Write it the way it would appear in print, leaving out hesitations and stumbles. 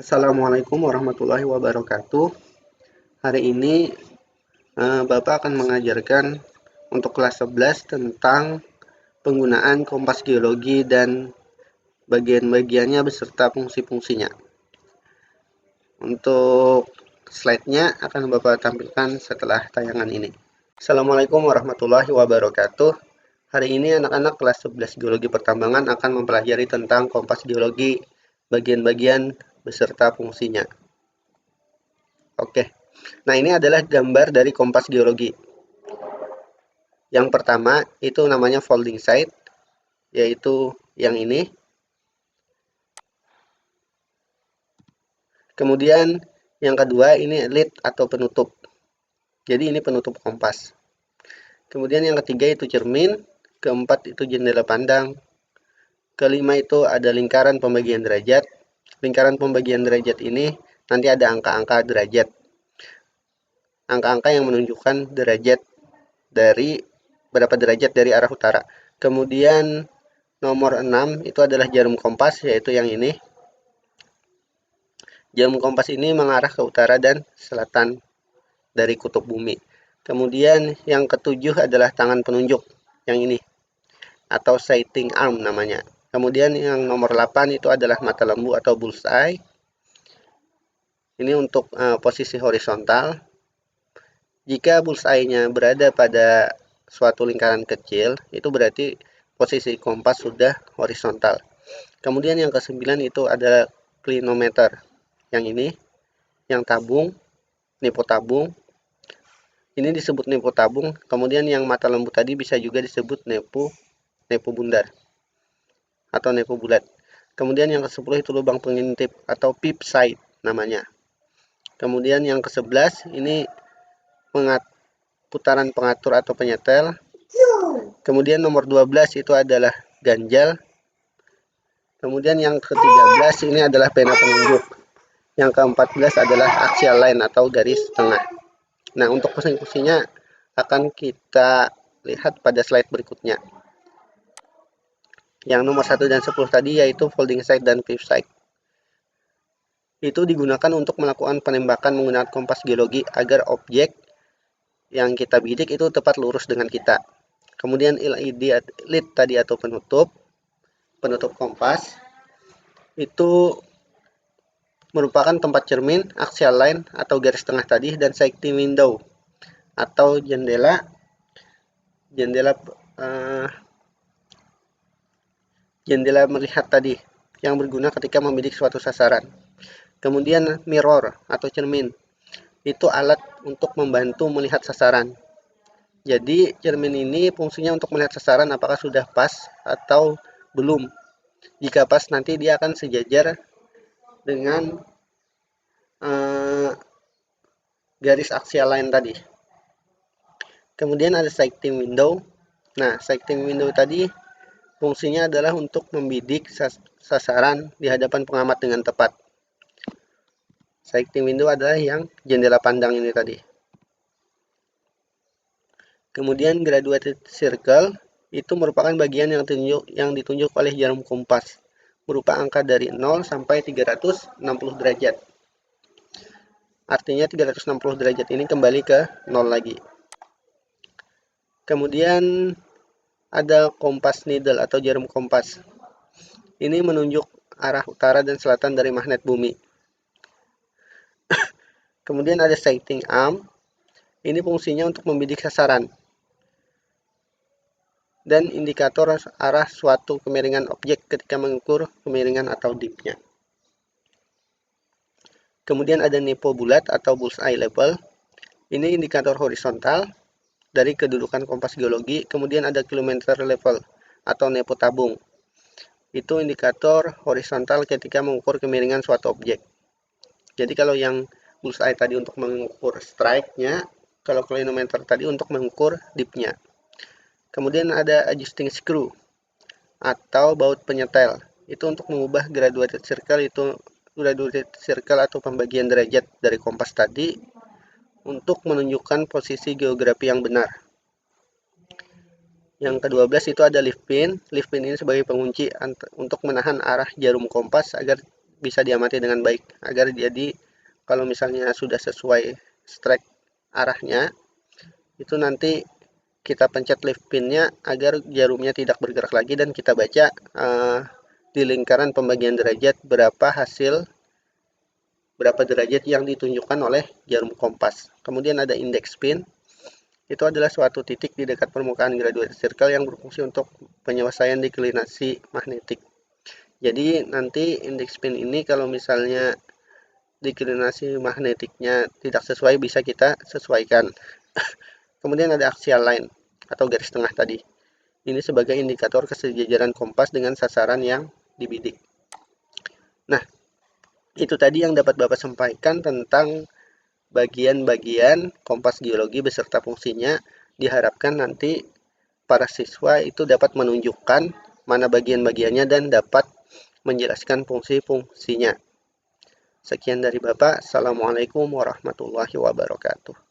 Assalamualaikum warahmatullahi wabarakatuh. Hari ini Bapak akan mengajarkan untuk kelas 11 tentang penggunaan kompas geologi dan bagian-bagiannya beserta fungsi-fungsinya. Untuk slide-nya akan Bapak tampilkan setelah tayangan ini. Assalamualaikum warahmatullahi wabarakatuh. Hari ini anak-anak kelas 11 geologi pertambangan akan mempelajari tentang kompas geologi, bagian-bagian beserta fungsinya. Oke, nah ini adalah gambar dari kompas geologi. Yang pertama itu namanya folding sight, yaitu yang ini. Kemudian yang kedua ini lid atau penutup. Jadi ini penutup kompas. Kemudian yang ketiga itu cermin, keempat itu jendela pandang, kelima itu ada lingkaran pembagian derajat. Lingkaran pembagian derajat ini nanti ada angka-angka derajat. Angka-angka yang menunjukkan derajat dari berapa derajat dari arah utara. Kemudian nomor 6 itu adalah jarum kompas, yaitu yang ini. Jarum kompas ini mengarah ke utara dan selatan dari kutub bumi. Kemudian yang ketujuh adalah tangan penunjuk, yang ini, atau sighting arm namanya. Kemudian yang nomor 8 itu adalah mata lembu atau bullseye. Ini untuk posisi horizontal. Jika bullseye-nya berada pada suatu lingkaran kecil, itu berarti posisi kompas sudah horizontal. Kemudian yang ke-9 itu adalah clinometer. Yang ini, yang tabung, nepo tabung. Ini disebut nepo tabung. Kemudian yang mata lembu tadi bisa juga disebut nepo bundar atau nepo bulat. Kemudian yang ke-10 itu lubang pengintip atau peep sight namanya. Kemudian yang ke-11 ini putaran pengatur atau penyetel. Kemudian nomor 12 itu adalah ganjal. Kemudian yang ke-13 ini adalah pena penunjuk. Yang ke-14 adalah axial line atau garis tengah. Nah, untuk fungsi-fungsinya akan kita lihat pada slide berikutnya. Yang nomor 1 dan 10 tadi yaitu folding sight dan peep sight. Itu digunakan untuk melakukan penembakan menggunakan kompas geologi agar objek yang kita bidik itu tepat lurus dengan kita. Kemudian lid tadi atau penutup kompas itu merupakan tempat cermin, axial line atau garis tengah tadi, dan sighting window atau jendela melihat tadi yang berguna ketika membidik suatu sasaran. Kemudian mirror atau cermin itu alat untuk membantu melihat sasaran. Jadi cermin ini fungsinya untuk melihat sasaran apakah sudah pas atau belum. Jika pas nanti dia akan sejajar dengan garis axial line tadi. Kemudian ada sighting window. Nah, sighting window tadi fungsinya adalah untuk membidik sasaran di hadapan pengamat dengan tepat. Sighting window adalah yang jendela pandang ini tadi. Kemudian graduated circle itu merupakan bagian yang ditunjuk oleh jarum kompas, berupa angka dari 0 sampai 360 derajat. Artinya 360 derajat ini kembali ke 0 lagi. Kemudian ada kompas needle atau jarum kompas. Ini menunjuk arah utara dan selatan dari magnet bumi. Kemudian ada sighting arm. Ini fungsinya untuk membidik sasaran dan indikator arah suatu kemiringan objek ketika mengukur kemiringan atau dipnya. Kemudian ada nepo bulat atau bullseye level. Ini indikator horizontal dari kedudukan kompas geologi. Kemudian ada kilometer level atau nepo tabung. Itu indikator horizontal ketika mengukur kemiringan suatu objek. Jadi kalau yang bullseye tadi untuk mengukur strike-nya, kalau clinometer tadi untuk mengukur dipnya. Kemudian ada adjusting screw atau baut penyetel. Itu untuk mengubah graduated circle atau pembagian derajat dari kompas tadi untuk menunjukkan posisi geografi yang benar. Yang ke-12 itu ada lift pin. Lift pin ini sebagai pengunci untuk menahan arah jarum kompas agar bisa diamati dengan baik agar jadi kalau misalnya sudah sesuai strike arahnya, itu nanti kita pencet lift pinnya agar jarumnya tidak bergerak lagi dan kita baca di lingkaran pembagian derajat berapa derajat yang ditunjukkan oleh jarum kompas. Kemudian ada index pin. Itu adalah suatu titik di dekat permukaan graduated circle yang berfungsi untuk penyelesaian deklinasi magnetik. Jadi nanti index pin ini kalau misalnya deklinasi magnetiknya tidak sesuai bisa kita sesuaikan. Kemudian ada axial line atau garis tengah tadi. Ini sebagai indikator kesejajaran kompas dengan sasaran yang dibidik. Nah, itu tadi yang dapat Bapak sampaikan tentang bagian-bagian kompas geologi beserta fungsinya. Diharapkan nanti para siswa itu dapat menunjukkan mana bagian-bagiannya dan dapat menjelaskan fungsi-fungsinya. Sekian dari Bapak. Assalamualaikum warahmatullahi wabarakatuh.